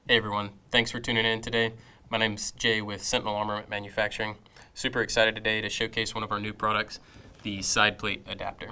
Hey everyone, thanks for tuning in today. My name's Jay with Sentinel Armament Manufacturing. Super excited today to showcase one of our new products, the side plate adapter.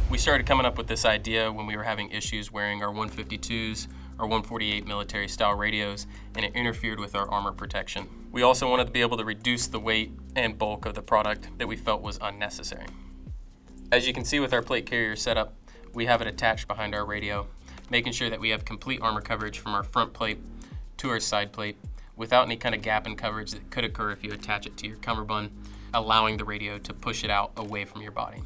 We started coming up with this idea when we were having issues wearing our 152s or 148 military style radios, and it interfered with our armor protection. We also wanted to be able to reduce the weight and bulk of the product that we felt was unnecessary. As you can see with our plate carrier setup, we have it attached behind our radio, making sure that we have complete armor coverage from our front plate to our side plate without any kind of gap in coverage that could occur if you attach it to your cummerbund, allowing the radio to push it out away from your body.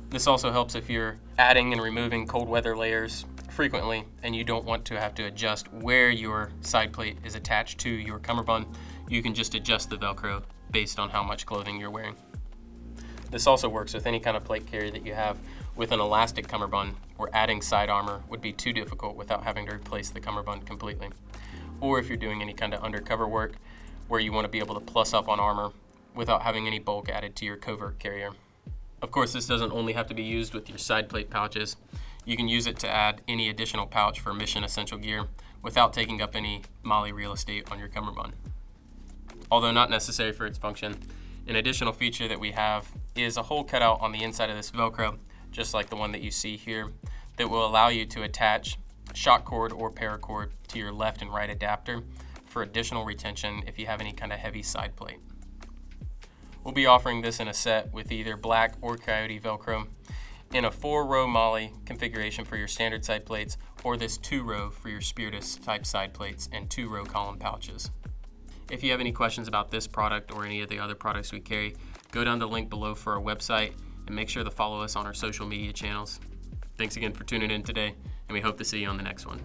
This also helps if you're adding and removing cold weather layers frequently and you don't want to have to adjust where your side plate is attached to your cummerbund. You can just adjust the Velcro based on how much clothing you're wearing. This also works with any kind of plate carrier that you have with an elastic cummerbund, where adding side armor would be too difficult without having to replace the cummerbund completely. Or if you're doing any kind of undercover work where you want to be able to plus up on armor without having any bulk added to your covert carrier. Of course, this doesn't only have to be used with your side plate pouches. You can use it to add any additional pouch for mission essential gear without taking up any MOLLE real estate on your cummerbund. Although not necessary for its function, an additional feature that we have is a hole cut out on the inside of this Velcro, just like the one that you see here, that will allow you to attach shock cord or paracord to your left and right adapter for additional retention if you have any kind of heavy side plate. We'll be offering this in a set with either black or coyote Velcro, in a 4-row MOLLE configuration for your standard side plates, or this 2-row for your Spiritus type side plates and 2-row column pouches. If you have any questions about this product or any of the other products we carry, go down the link below for our website and make sure to follow us on our social media channels. Thanks again for tuning in today, and we hope to see you on the next one.